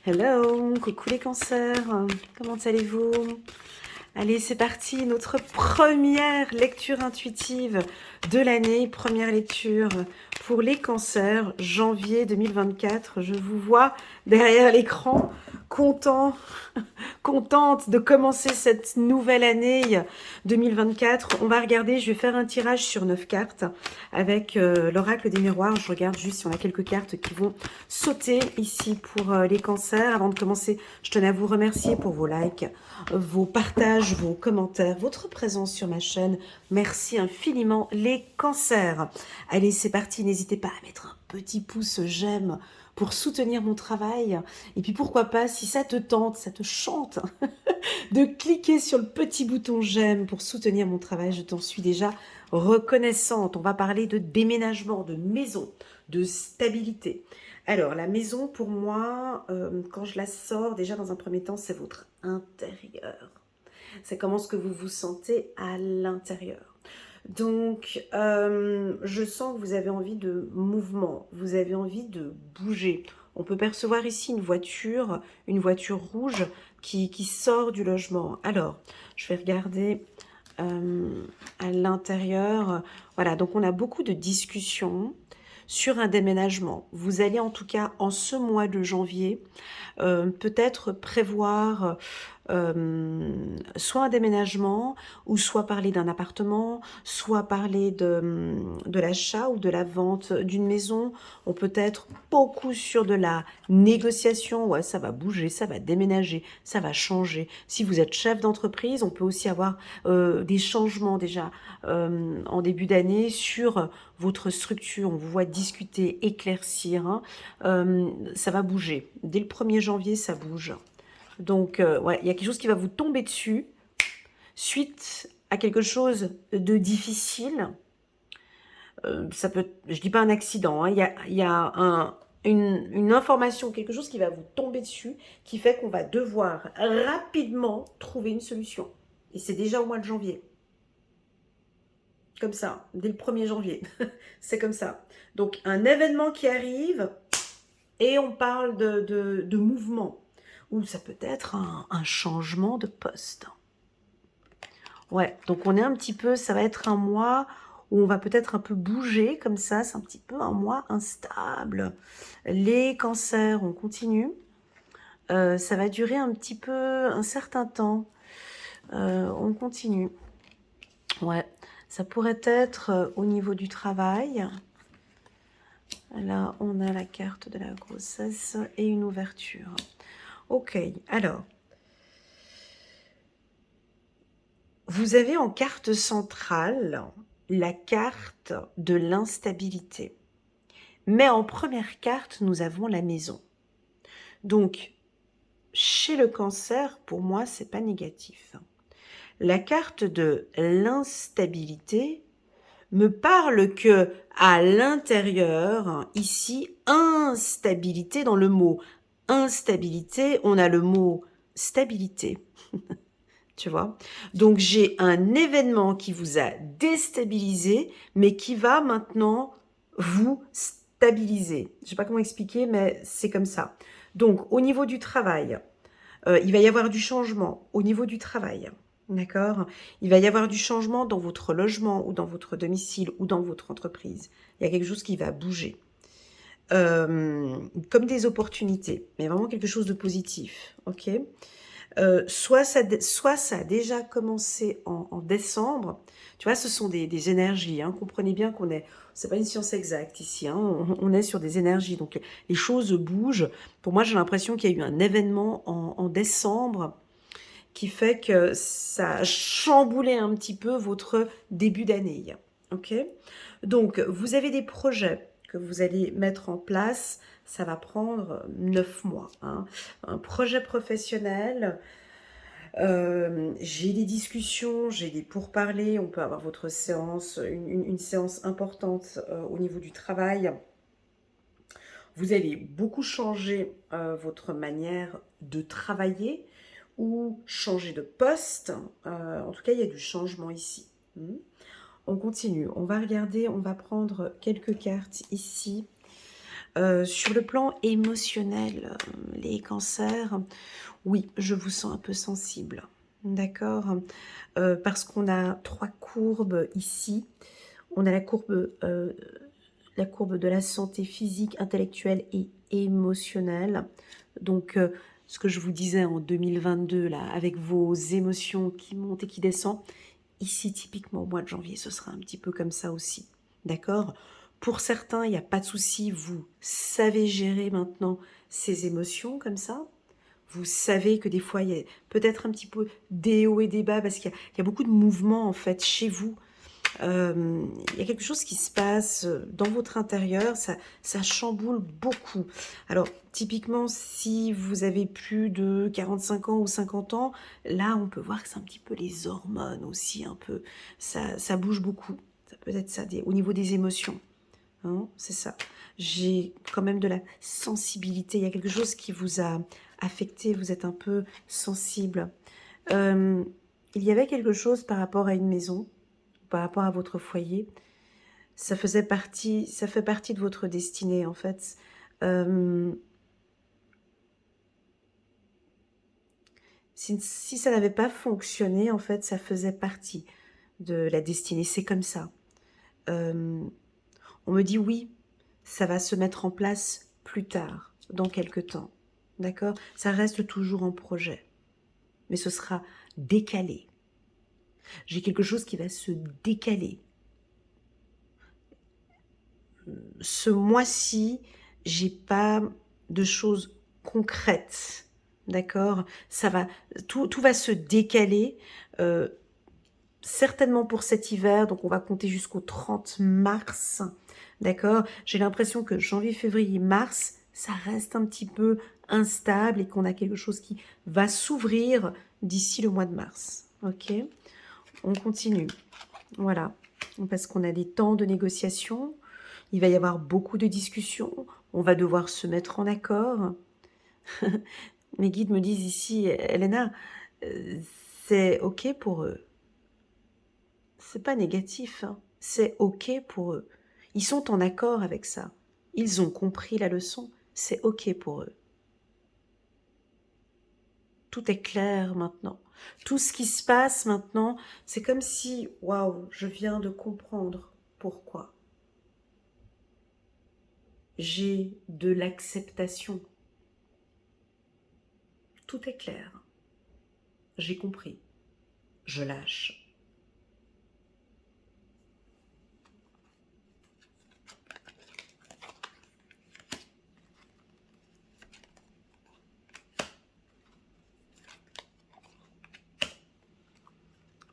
Hello, coucou les cancers, comment allez-vous? Allez, c'est parti, notre première lecture intuitive de l'année, première lecture pour les cancers, janvier 2024. Je vous vois derrière l'écran, content, contente de commencer cette nouvelle année 2024. On va regarder, je vais faire un tirage sur 9 cartes avec l'oracle des miroirs. Je regarde juste si on a quelques cartes qui vont sauter ici pour les cancers. Avant de commencer, je tenais à vous remercier pour vos likes, vos partages, vos commentaires, votre présence sur ma chaîne. Merci infiniment les cancers. Allez, c'est parti, n'hésitez pas à mettre un petit pouce j'aime pour soutenir mon travail. Et puis pourquoi pas, si ça te tente, ça te chante, de cliquer sur le petit bouton j'aime pour soutenir mon travail. Je t'en suis déjà reconnaissante. On va parler de déménagement, de maison, de stabilité. Alors, la maison, pour moi, quand je la sors, déjà dans un premier temps, c'est votre intérieur. C'est comment ce que vous vous sentez à l'intérieur. Donc, je sens que vous avez envie de mouvement, vous avez envie de bouger. On peut percevoir ici une voiture rouge qui sort du logement. Alors, je vais regarder à l'intérieur. Voilà, donc on a beaucoup de discussions sur un déménagement. Vous allez en tout cas, en ce mois de janvier, peut-être prévoir soit un déménagement, ou soit parler d'un appartement, soit parler de l'achat ou de la vente d'une maison. On peut être beaucoup sur de la négociation. Ouais, ça va bouger, ça va déménager, ça va changer. Si vous êtes chef d'entreprise, on peut aussi avoir des changements déjà en début d'année sur votre structure. On vous voit discuter, éclaircir. Hein. Ça va bouger. Dès le 1er janvier, ça bouge. Donc, ouais, il y a quelque chose qui va vous tomber dessus suite à quelque chose de difficile. Ça peut, je dis pas un accident, hein, il y a une information, quelque chose qui va vous tomber dessus, qui fait qu'on va devoir rapidement trouver une solution. Et c'est déjà au mois de janvier. Comme ça, dès le 1er janvier. C'est comme ça. Donc, un événement qui arrive et on parle de mouvement. Ou ça peut être un changement de poste. Ouais, donc on est un petit peu, ça va être un mois où on va peut-être un peu bouger comme ça, c'est un petit peu un mois instable. Les cancers, on continue. Ça va durer un petit peu, un certain temps. On continue. Ouais, ça pourrait être au niveau du travail. Là, on a la carte de la grossesse et une ouverture. Ok, alors. Vous avez en carte centrale la carte de l'instabilité. Mais en première carte, nous avons la maison. Donc, chez le cancer, pour moi, c'est pas négatif. La carte de l'instabilité me parle que à l'intérieur, ici, instabilité dans le mot instabilité, on a le mot stabilité. Tu vois? Donc, j'ai un événement qui vous a déstabilisé, mais qui va maintenant vous stabiliser. Je ne sais pas comment expliquer, mais c'est comme ça. Donc, au niveau du travail, il va y avoir du changement au niveau du travail. D'accord? Il va y avoir du changement dans votre logement ou dans votre domicile ou dans votre entreprise. Il y a quelque chose qui va bouger. Comme des opportunités, mais vraiment quelque chose de positif. Ok? Soit ça a déjà commencé en décembre. Tu vois, ce sont des énergies. Hein. Comprenez bien qu'on est, c'est pas une science exacte ici. Hein. On est sur des énergies. Donc les choses bougent. Pour moi, j'ai l'impression qu'il y a eu un événement en décembre qui fait que ça a chamboulé un petit peu votre début d'année. Ok? Donc vous avez des projets que vous allez mettre en place. Ça va prendre 9 mois. Hein. Un projet professionnel. J'ai des discussions, j'ai des pourparlers, on peut avoir votre séance, une séance importante au niveau du travail. Vous allez beaucoup changer votre manière de travailler ou changer de poste. En tout cas, il y a du changement ici. On continue, on va regarder, on va prendre quelques cartes ici. Sur le plan émotionnel, les cancers, oui, je vous sens un peu sensible, d'accord? Parce qu'on a 3 courbes ici. On a la courbe de la santé physique, intellectuelle et émotionnelle. Donc, ce que je vous disais en 2022, là, avec vos émotions qui montent et qui descendent, ici, typiquement, au mois de janvier, ce sera un petit peu comme ça aussi. D'accord? Pour certains, il n'y a pas de souci, vous savez gérer maintenant ces émotions comme ça. Vous savez que des fois, il y a peut-être un petit peu des hauts et des bas parce qu'il y a beaucoup de mouvements en fait chez vous. Il y a quelque chose qui se passe dans votre intérieur, ça chamboule beaucoup. Alors, typiquement, si vous avez plus de 45 ans ou 50 ans, là, on peut voir que c'est un petit peu les hormones aussi, un peu. Ça bouge beaucoup. Ça peut être ça, au niveau des émotions. Hein, c'est ça. J'ai quand même de la sensibilité. Il y a quelque chose qui vous a affecté, vous êtes un peu sensible. Il y avait quelque chose par rapport à une maison, par rapport à votre foyer. Ça fait partie de votre destinée, en fait. Si ça n'avait pas fonctionné, en fait, ça faisait partie de la destinée. C'est comme ça. On me dit oui, ça va se mettre en place plus tard, dans quelques temps. D'accord? Ça reste toujours en projet. Mais ce sera décalé. J'ai quelque chose qui va se décaler. Ce mois-ci, j'ai pas de choses concrètes. D'accord? Tout va se décaler. Certainement pour cet hiver, donc on va compter jusqu'au 30 mars. D'accord? J'ai l'impression que janvier, février, mars, ça reste un petit peu instable et qu'on a quelque chose qui va s'ouvrir d'ici le mois de mars. Ok? On continue. Voilà. Parce qu'on a des temps de négociation. Il va y avoir beaucoup de discussions. On va devoir se mettre en accord. Mes guides me disent ici, Elena, c'est ok pour eux. C'est pas négatif, hein. C'est ok pour eux. Ils sont en accord avec ça. Ils ont compris la leçon. C'est ok pour eux. Tout est clair maintenant. Tout ce qui se passe maintenant, c'est comme si, waouh, je viens de comprendre pourquoi. J'ai de l'acceptation. Tout est clair. J'ai compris. Je lâche.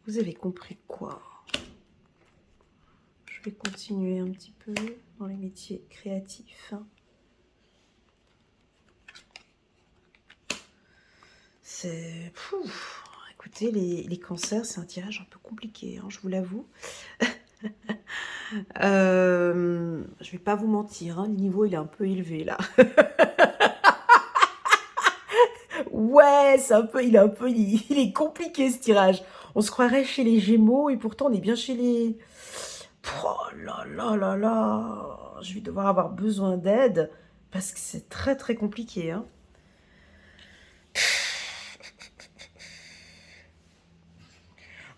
Vous avez compris quoi? Je vais continuer un petit peu dans les métiers créatifs. C'est... Écoutez, les cancers, c'est un tirage un peu compliqué, hein, je vous l'avoue. Je vais pas vous mentir, hein, le niveau il est un peu élevé là. Ouais, il est compliqué ce tirage. On se croirait chez les Gémeaux et pourtant on est bien chez les... Oh là là là là, je vais devoir avoir besoin d'aide parce que c'est très très compliqué, hein.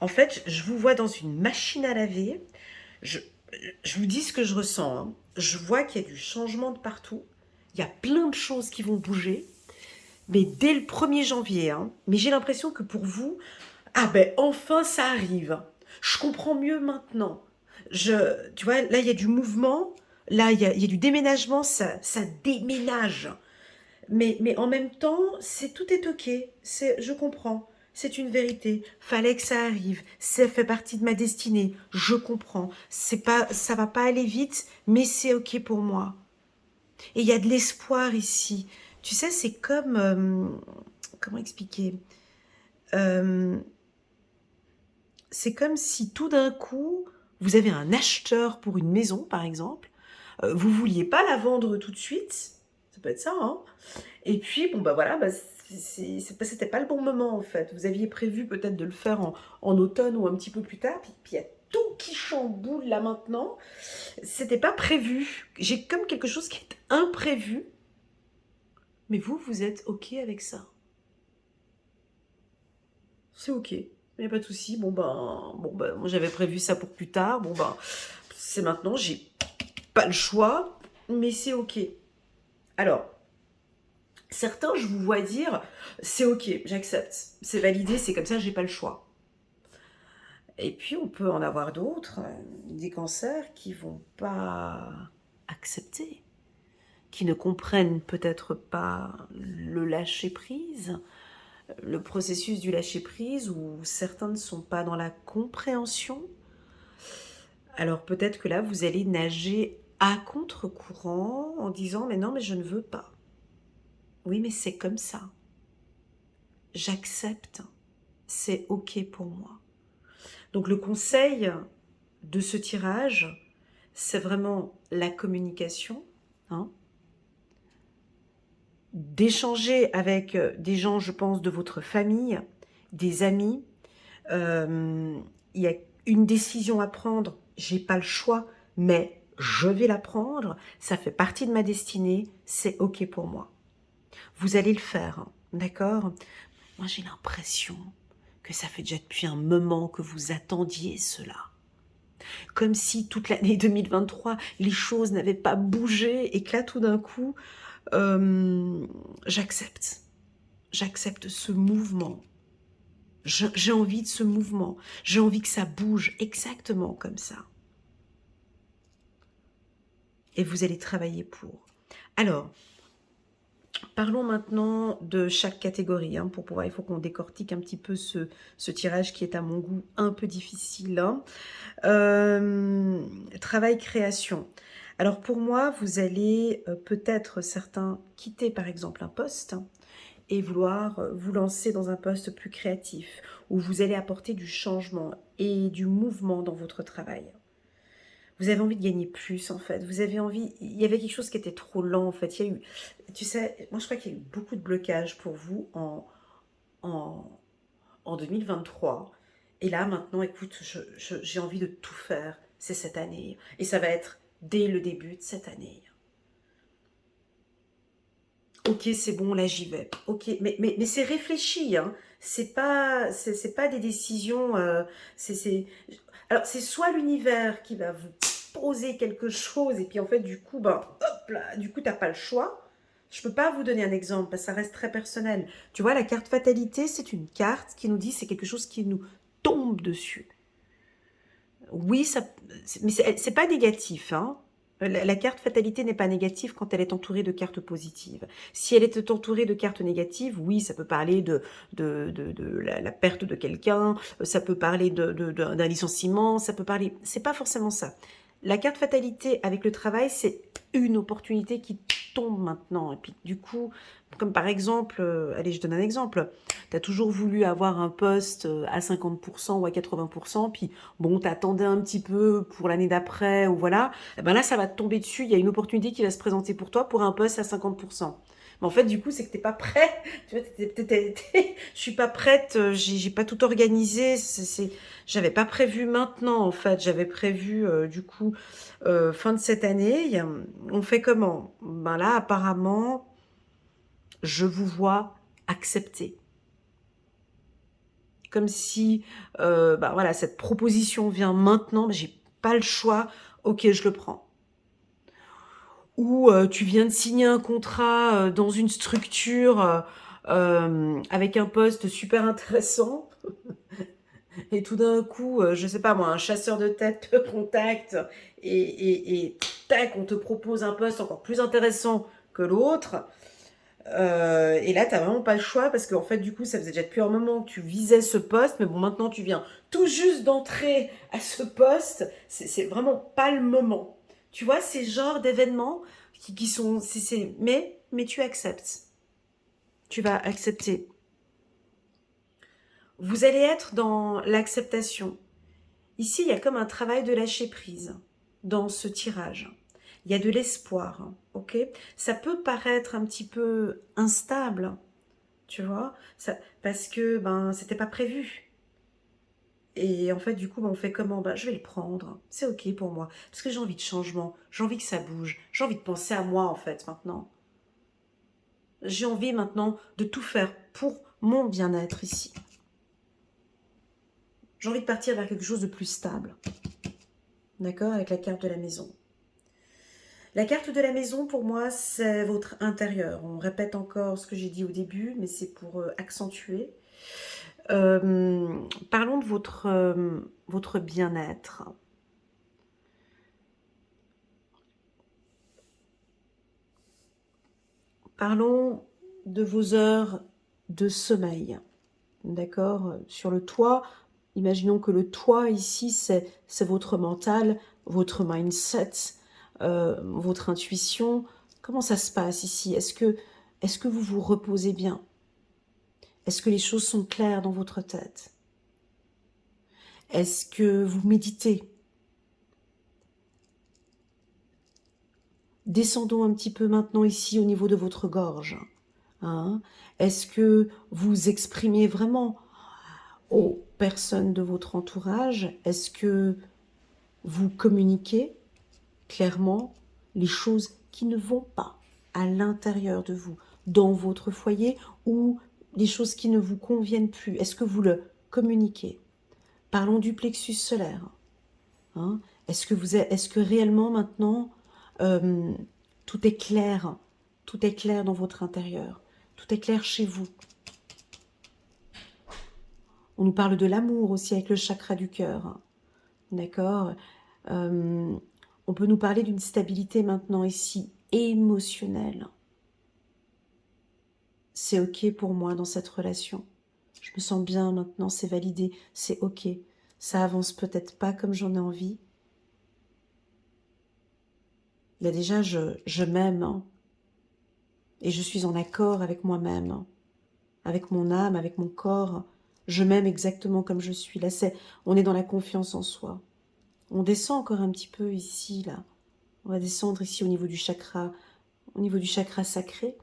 En fait, je vous vois dans une machine à laver. Je, je vous dis ce que je ressens, hein. Je vois qu'il y a du changement de partout. Il y a plein de choses qui vont bouger. Mais dès le 1er janvier, hein. Mais j'ai l'impression que pour vous, ah ben enfin ça arrive. Je comprends mieux maintenant. Tu vois, là il y a du mouvement. Là, il y a du déménagement. Ça déménage. Mais en même temps, tout est ok. Je comprends. C'est une vérité. Fallait que ça arrive. Ça fait partie de ma destinée. Je comprends. Ça va pas aller vite, mais c'est ok pour moi. Et il y a de l'espoir ici. Tu sais, c'est comme... comment expliquer? C'est comme si tout d'un coup, vous avez un acheteur pour une maison, par exemple. Vous vouliez pas la vendre tout de suite. Ça peut être ça, hein. Et puis, bon, bah voilà, c'était pas le bon moment, en fait. Vous aviez prévu peut-être de le faire en automne ou un petit peu plus tard. Puis il y a tout qui chamboule là maintenant. C'était pas prévu. J'ai comme quelque chose qui est imprévu. Mais vous, vous êtes OK avec ça. C'est OK. Il n'y a pas de souci. Moi j'avais prévu ça pour plus tard. C'est maintenant. J'ai pas le choix, mais c'est OK. Alors, certains, je vous vois dire, c'est OK, j'accepte. C'est validé, c'est comme ça, j'ai pas le choix. Et puis, on peut en avoir d'autres, des cancers qui vont pas accepter, qui ne comprennent peut-être pas le lâcher-prise, le processus du lâcher-prise, où certains ne sont pas dans la compréhension. Alors peut-être que là, vous allez nager à contre-courant en disant « mais non, mais je ne veux pas ». Oui, mais c'est comme ça. J'accepte. C'est OK pour moi. Donc le conseil de ce tirage, c'est vraiment la communication, hein, d'échanger avec des gens, je pense, de votre famille, des amis. Il y a une décision à prendre, j'ai pas le choix, mais je vais la prendre, ça fait partie de ma destinée, c'est OK pour moi. Vous allez le faire, hein, d'accord? Moi, j'ai l'impression que ça fait déjà depuis un moment que vous attendiez cela. Comme si toute l'année 2023, les choses n'avaient pas bougé et que là, tout d'un coup, j'accepte. J'accepte ce mouvement. J'ai envie de ce mouvement. J'ai envie que ça bouge exactement comme ça. Et vous allez travailler pour. Alors, parlons maintenant de chaque catégorie. Hein, pour pouvoir, il faut qu'on décortique un petit peu ce tirage qui est à mon goût un peu difficile. Hein. Travail, création. Alors pour moi, vous allez peut-être certains quitter par exemple un poste et vouloir vous lancer dans un poste plus créatif où vous allez apporter du changement et du mouvement dans votre travail. Vous avez envie de gagner plus en fait, vous avez envie, il y avait quelque chose qui était trop lent en fait, il y a eu, tu sais, moi je crois qu'il y a eu beaucoup de blocages pour vous en, en 2023 et là maintenant écoute, j'ai envie de tout faire, c'est cette année et ça va être dès le début de cette année. Ok, c'est bon, là j'y vais. Ok, mais c'est réfléchi, hein. C'est pas des décisions. Alors c'est soit l'univers qui va vous poser quelque chose et puis en fait du coup, hop là, du coup t'as pas le choix. Je peux pas vous donner un exemple parce que ça reste très personnel. Tu vois, la carte fatalité, c'est une carte qui nous dit c'est quelque chose qui nous tombe dessus. Oui, mais c'est pas négatif, hein. La carte fatalité n'est pas négative quand elle est entourée de cartes positives. Si elle est entourée de cartes négatives, oui, ça peut parler de la perte de quelqu'un, ça peut parler d'un licenciement, ça peut parler... C'est pas forcément ça. La carte fatalité avec le travail, c'est une opportunité qui tombe maintenant. Et puis du coup, comme par exemple, allez, je donne un exemple. Tu as toujours voulu avoir un poste à 50% ou à 80%, puis bon, t'attendais un petit peu pour l'année d'après, ou voilà, et ben là, ça va te tomber dessus, il y a une opportunité qui va se présenter pour toi pour un poste à 50%. Mais en fait, du coup, c'est que t'es pas prêt. Tu vois, je suis pas prête, j'ai pas tout organisé, j'avais pas prévu maintenant, en fait, j'avais prévu, du coup, fin de cette année. On fait comment? Ben là, apparemment, je vous vois accepter. Comme si, voilà, cette proposition vient maintenant, mais j'ai pas le choix, ok, je le prends. Ou tu viens de signer un contrat dans une structure avec un poste super intéressant, et tout d'un coup, je sais pas moi, un chasseur de tête te contacte, et tac, on te propose un poste encore plus intéressant que l'autre. Et là, t'as vraiment pas le choix parce qu'en fait, du coup, ça faisait déjà depuis un moment que tu visais ce poste, mais bon, maintenant tu viens tout juste d'entrer à ce poste. C'est vraiment pas le moment. Tu vois, ces genres d'événements qui sont, mais tu acceptes. Tu vas accepter. Vous allez être dans l'acceptation. Ici, il y a comme un travail de lâcher prise dans ce tirage. Il y a de l'espoir, ok? Ça peut paraître un petit peu instable, tu vois, parce que c'était pas prévu. Et en fait, du coup, on fait comment? Ben, je vais le prendre. C'est OK pour moi. Parce que j'ai envie de changement. J'ai envie que ça bouge. J'ai envie de penser à moi, en fait, maintenant. J'ai envie maintenant de tout faire pour mon bien-être ici. J'ai envie de partir vers quelque chose de plus stable. D'accord? Avec la carte de la maison. La carte de la maison, pour moi, c'est votre intérieur. On répète encore ce que j'ai dit au début, mais c'est pour accentuer. Parlons de votre bien-être. Parlons de vos heures de sommeil. D'accord? Sur le toit, imaginons que le toit ici, c'est votre mental, votre mindset, votre intuition. Comment ça se passe ici? Est-ce que vous vous reposez bien? Est-ce que les choses sont claires dans votre tête? Est-ce que vous méditez? Descendons un petit peu maintenant ici au niveau de votre gorge. Hein? Est-ce que vous exprimez vraiment aux personnes de votre entourage? Est-ce que vous communiquez clairement les choses qui ne vont pas à l'intérieur de vous, dans votre foyer, ou les choses qui ne vous conviennent plus? Est-ce que vous le communiquez? Parlons du plexus solaire. Hein? Est-ce que réellement maintenant tout est clair? Tout est clair dans votre intérieur. Tout est clair chez vous. On nous parle de l'amour aussi avec le chakra du cœur. D'accord? On peut nous parler d'une stabilité maintenant ici, émotionnelle. C'est OK pour moi dans cette relation. Je me sens bien maintenant, c'est validé, c'est OK. Ça avance peut-être pas comme j'en ai envie. Là déjà, je m'aime, hein, et je suis en accord avec moi-même, hein, avec mon âme, avec mon corps. Je m'aime exactement comme je suis. Là, on est dans la confiance en soi. On descend encore un petit peu ici, là. On va descendre ici au niveau du chakra sacré.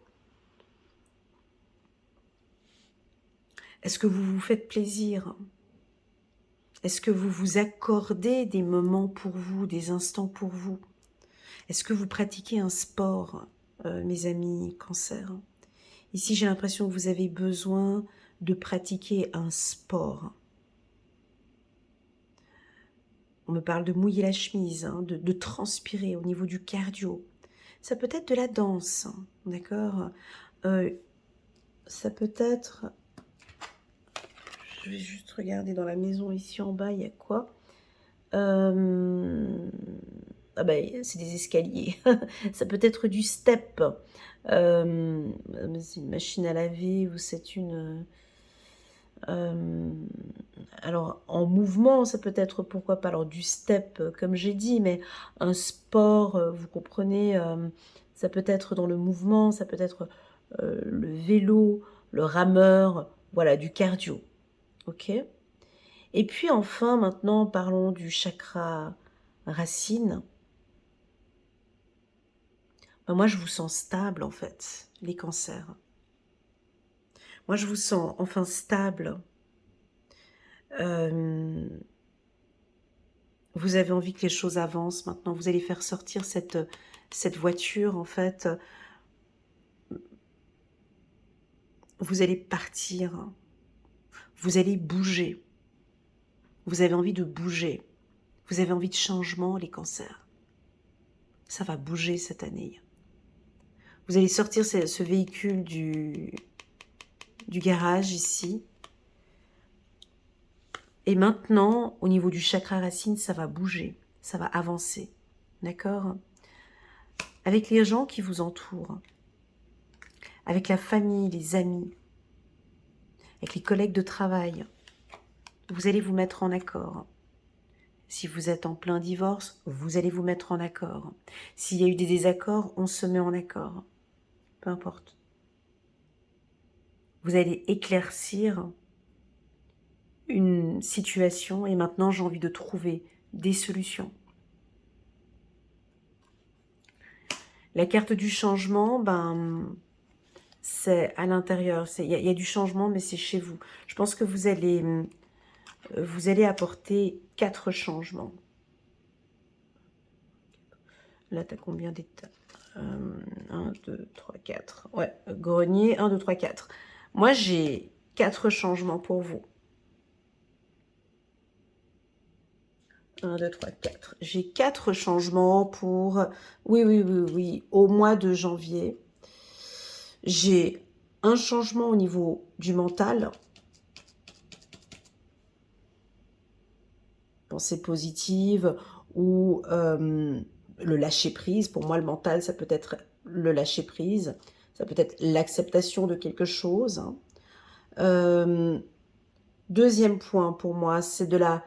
Est-ce que vous vous faites plaisir? Est-ce que vous vous accordez des moments pour vous, des instants pour vous? Est-ce que vous pratiquez un sport, mes amis Cancer? Ici, j'ai l'impression que vous avez besoin de pratiquer un sport. On me parle de mouiller la chemise, hein, de transpirer au niveau du cardio. Ça peut être de la danse, hein, d'accord? Ça peut être... Je vais juste regarder dans la maison ici en bas, il y a quoi? Ah ben, c'est des escaliers. Ça peut être du step. C'est une machine à laver ou c'est une... alors, en mouvement, ça peut être, pourquoi pas, alors du step, comme j'ai dit, mais un sport, vous comprenez, ça peut être dans le mouvement, ça peut être le vélo, le rameur, voilà, du cardio, ok? Et puis enfin, maintenant, parlons du chakra racine. Ben, moi, je vous sens stable, en fait, les cancers. Moi, je vous sens enfin stable. Vous avez envie que les choses avancent maintenant. Vous allez faire sortir cette voiture, en fait. Vous allez partir. Vous allez bouger. Vous avez envie de bouger. Vous avez envie de changement, les cancers. Ça va bouger cette année. Vous allez sortir ce véhicule du garage ici. Et maintenant, au niveau du chakra racine, ça va bouger. Ça va avancer. D'accord? Avec les gens qui vous entourent. Avec la famille, les amis. Avec les collègues de travail. Vous allez vous mettre en accord. Si vous êtes en plein divorce, vous allez vous mettre en accord. S'il y a eu des désaccords, on se met en accord. Peu importe. Vous allez éclaircir une situation et maintenant j'ai envie de trouver des solutions. La carte du changement, ben, c'est à l'intérieur. Il y a du changement, mais c'est chez vous. Je pense que vous allez vous allez apporter 4 changements. Là, tu as combien d'étapes 1, 2, 3, 4. Ouais, grenier, 1, 2, 3, 4. Moi, j'ai 4 changements pour vous. 1, 2, 3, 4. J'ai 4 changements pour... Oui, au mois de janvier. J'ai un changement au niveau du mental. Pensée positive ou le lâcher-prise. Pour moi, le mental, ça peut être le lâcher-prise. Ça peut être l'acceptation de quelque chose. Deuxième point pour moi, c'est de la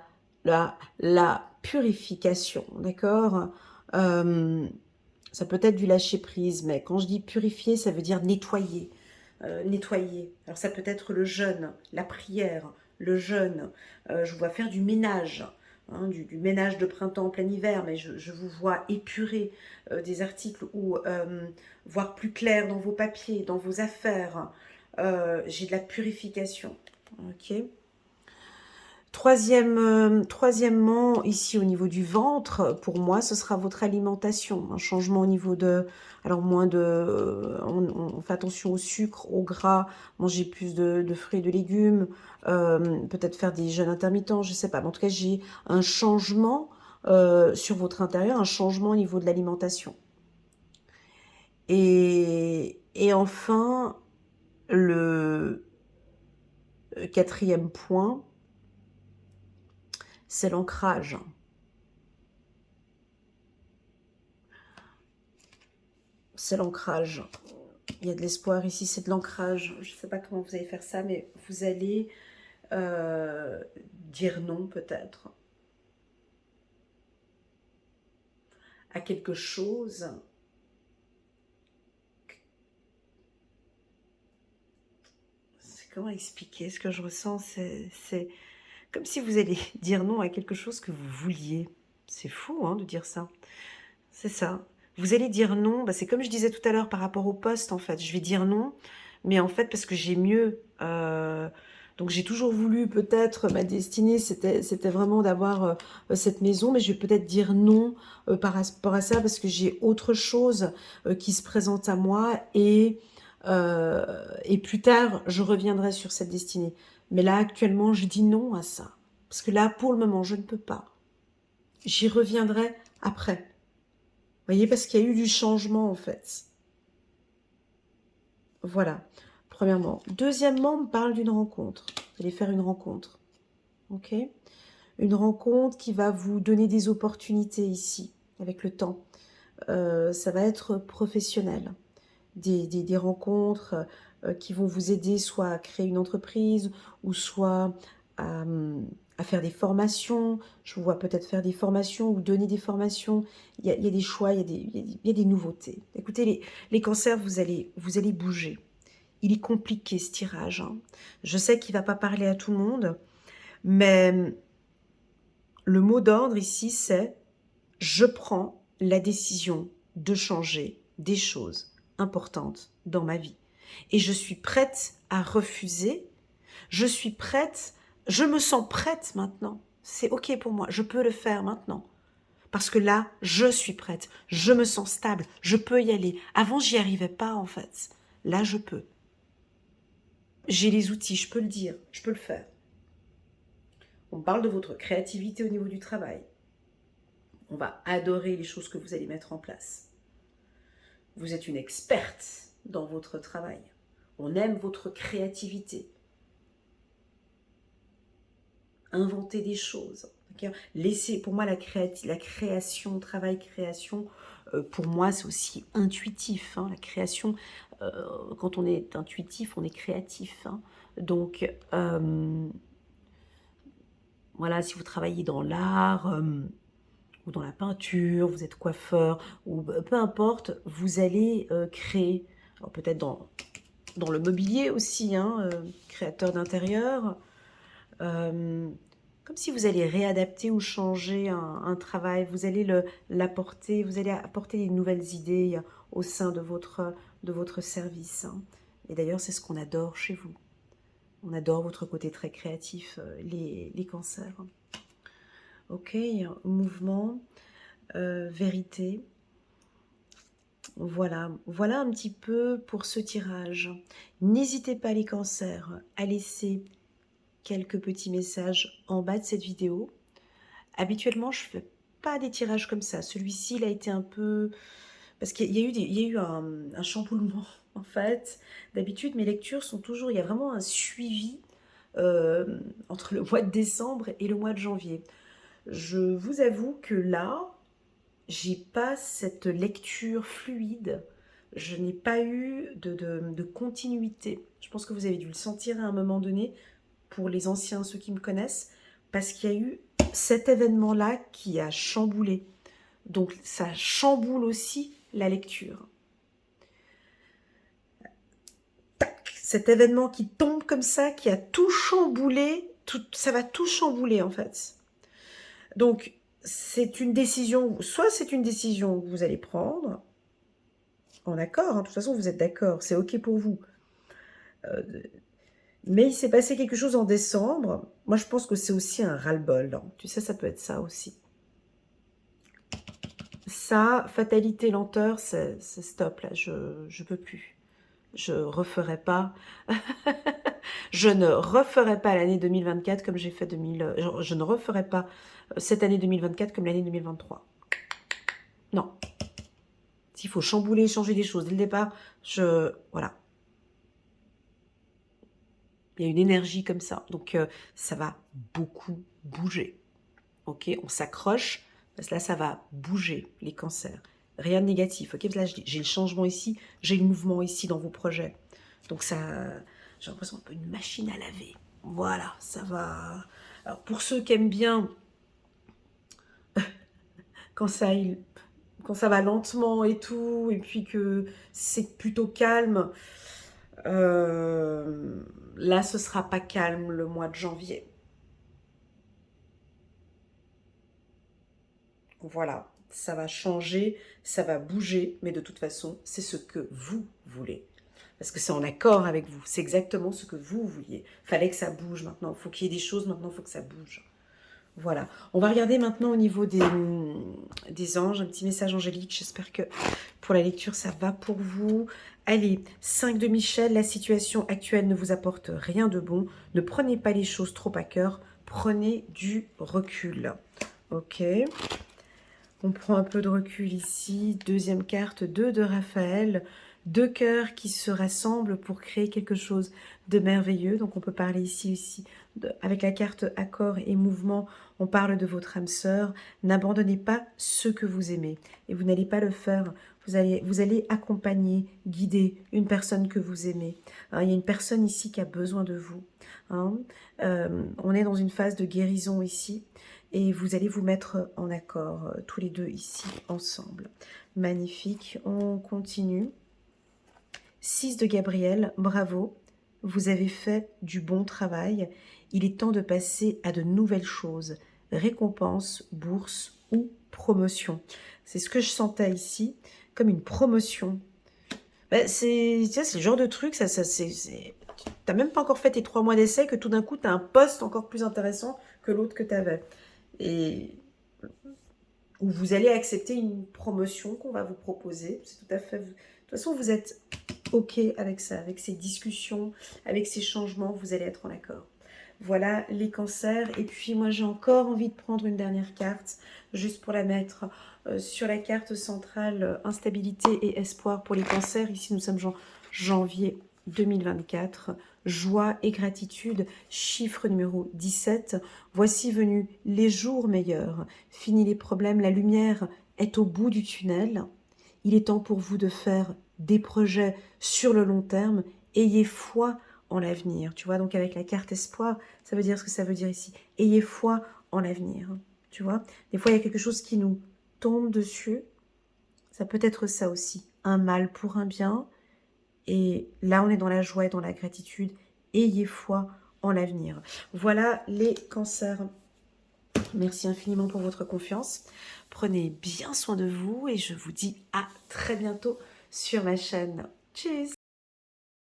purification, d'accord. Ça peut être du lâcher-prise, mais quand je dis purifier, ça veut dire nettoyer. Nettoyer. Alors ça peut être le jeûne, la prière, le jeûne. Je vois faire du ménage, hein, du ménage de printemps en plein hiver, mais je vous vois épurer des articles ou voir plus clair dans vos papiers, dans vos affaires. J'ai de la purification. Ok. Troisièmement, ici au niveau du ventre, pour moi, ce sera votre alimentation. Un changement au niveau de... Alors, moins de... On fait attention au sucre, au gras, manger plus de fruits et de légumes, peut-être faire des jeûnes intermittents, je ne sais pas. Mais en tout cas, j'ai un changement sur votre intérieur, un changement au niveau de l'alimentation. Et enfin, le quatrième point, c'est l'ancrage. C'est l'ancrage. Il y a de l'espoir ici, c'est de l'ancrage. Je ne sais pas comment vous allez faire ça, mais vous allez dire non peut-être à quelque chose. Comment expliquer ce que je ressens? C'est comme si vous allez dire non à quelque chose que vous vouliez. C'est fou hein, de dire ça. C'est ça. Vous allez dire non, bah, c'est comme je disais tout à l'heure par rapport au poste en fait. Je vais dire non, mais en fait parce que j'ai mieux. Donc j'ai toujours voulu peut-être, ma destinée c'était vraiment d'avoir cette maison, mais je vais peut-être dire non par rapport à ça parce que j'ai autre chose qui se présente à moi et plus tard je reviendrai sur cette destinée. Mais là actuellement je dis non à ça. Parce que là pour le moment je ne peux pas. J'y reviendrai après. Vous voyez, parce qu'il y a eu du changement, en fait. Voilà, premièrement. Deuxièmement, on me parle d'une rencontre. Vous allez faire une rencontre, ok? Une rencontre qui va vous donner des opportunités ici, avec le temps. Ça va être professionnel. Des rencontres qui vont vous aider soit à créer une entreprise ou soit à faire des formations. Je vous vois peut-être faire des formations ou donner des formations. Il y a des choix, il y a des nouveautés. Écoutez, les cancers, vous allez bouger. Il est compliqué ce tirage, hein. Je sais qu'il ne va pas parler à tout le monde, mais le mot d'ordre ici, c'est « je prends la décision de changer des choses importantes dans ma vie. Et je suis prête à refuser, je suis prête, je me sens prête maintenant. C'est ok pour moi, je peux le faire maintenant. Parce que là, je suis prête, je me sens stable, je peux y aller. Avant, j'y arrivais pas en fait. Là, je peux. J'ai les outils, je peux le dire, je peux le faire. On parle de votre créativité au niveau du travail. On va adorer les choses que vous allez mettre en place. Vous êtes une experte dans votre travail. On aime votre créativité. Inventer des choses. Laissez, pour moi, la création, travail, création, pour moi, c'est aussi intuitif. Hein. La création, quand on est intuitif, on est créatif. Hein. Donc, voilà, si vous travaillez dans l'art ou dans la peinture, vous êtes coiffeur, ou peu importe, vous allez créer, alors peut-être dans le mobilier aussi, hein, créateur d'intérieur, comme si vous allez réadapter ou changer un travail, vous allez l'apporter, vous allez apporter des nouvelles idées au sein de votre service. Hein. Et d'ailleurs, c'est ce qu'on adore chez vous. On adore votre côté très créatif, les cancers. Ok, mouvement, vérité. Voilà, voilà un petit peu pour ce tirage. N'hésitez pas les cancers à laisser quelques petits messages en bas de cette vidéo. Habituellement, je ne fais pas des tirages comme ça. Celui-ci, il a été un peu... Parce qu'il y a eu un chamboulement, en fait. D'habitude, mes lectures sont toujours... Il y a vraiment un suivi entre le mois de décembre et le mois de janvier. Je vous avoue que là, j'ai pas cette lecture fluide. Je n'ai pas eu de continuité. Je pense que vous avez dû le sentir à un moment donné, pour les anciens, ceux qui me connaissent, parce qu'il y a eu cet événement-là qui a chamboulé. Donc ça chamboule aussi la lecture. Tac, cet événement qui tombe comme ça, qui a tout chamboulé, ça va tout chambouler en fait. Donc c'est une décision, soit c'est une décision que vous allez prendre, en accord, hein, de toute façon vous êtes d'accord, c'est ok pour vous. Mais il s'est passé quelque chose en décembre. Moi, je pense que c'est aussi un ras-le-bol. Hein. Tu sais, ça peut être ça aussi. Ça, fatalité, lenteur, c'est stop, là. Je ne peux plus. Je referai pas. Je ne referai pas l'année 2024 comme j'ai fait 2000. Je ne referai pas cette année 2024 comme l'année 2023. Non. S'il faut chambouler, changer des choses dès le départ, voilà. Il y a une énergie comme ça. Donc, ça va beaucoup bouger. Ok, on s'accroche, parce que là, ça va bouger, les cancers. Rien de négatif. Ok, parce que là, j'ai le changement ici, j'ai le mouvement ici dans vos projets. Donc, ça, j'ai l'impression un peu une machine à laver. Voilà, ça va. Alors, pour ceux qui aiment bien, quand ça va lentement et tout, et puis que c'est plutôt calme, là, ce sera pas calme le mois de janvier. Voilà, ça va changer, ça va bouger, mais de toute façon, c'est ce que vous voulez. Parce que c'est en accord avec vous, c'est exactement ce que vous vouliez. Fallait que ça bouge maintenant, il faut qu'il y ait des choses, maintenant il faut que ça bouge. Voilà, on va regarder maintenant au niveau des anges, un petit message angélique, j'espère que pour la lecture ça va pour vous. Allez, 5 de Michel, la situation actuelle ne vous apporte rien de bon, ne prenez pas les choses trop à cœur, prenez du recul. Ok. On prend un peu de recul ici. Deuxième carte, 2 de Raphaël. 2 cœurs qui se rassemblent pour créer quelque chose de merveilleux. Donc on peut parler ici aussi, avec la carte accord et mouvement, on parle de votre âme sœur. N'abandonnez pas ce que vous aimez. Et vous n'allez pas le faire. Vous allez accompagner, guider une personne que vous aimez. Hein, il y a une personne ici qui a besoin de vous. Hein. On est dans une phase de guérison ici. Et vous allez vous mettre en accord, tous les deux ici, ensemble. Magnifique, on continue. 6 de Gabriel, bravo, vous avez fait du bon travail. Il est temps de passer à de nouvelles choses. Récompense, bourse ou promotion. C'est ce que je sentais ici, comme une promotion. Ben, c'est le genre de truc, tu n'as même pas encore fait tes 3 mois d'essai, que tout d'un coup, tu as un poste encore plus intéressant que l'autre que tu avais. Et où vous allez accepter une promotion qu'on va vous proposer. C'est tout à fait... De toute façon, vous êtes OK avec ça, avec ces discussions, avec ces changements, vous allez être en accord. Voilà les cancers. Et puis moi, j'ai encore envie de prendre une dernière carte, juste pour la mettre sur la carte centrale, instabilité et espoir pour les cancers. Ici, nous sommes janvier 2024. Joie et gratitude, chiffre numéro 17. Voici venus les jours meilleurs. Fini les problèmes, la lumière est au bout du tunnel. Il est temps pour vous de faire des projets sur le long terme. Ayez foi en l'avenir. Tu vois, donc avec la carte espoir, ça veut dire ce que ça veut dire ici. Ayez foi en l'avenir. Tu vois, des fois, il y a quelque chose qui nous tombe dessus. Ça peut être ça aussi. Un mal pour un bien. Et là, on est dans la joie et dans la gratitude. Ayez foi en l'avenir. Voilà les cancers. Merci infiniment pour votre confiance. Prenez bien soin de vous et je vous dis à très bientôt sur ma chaîne. Tchuss!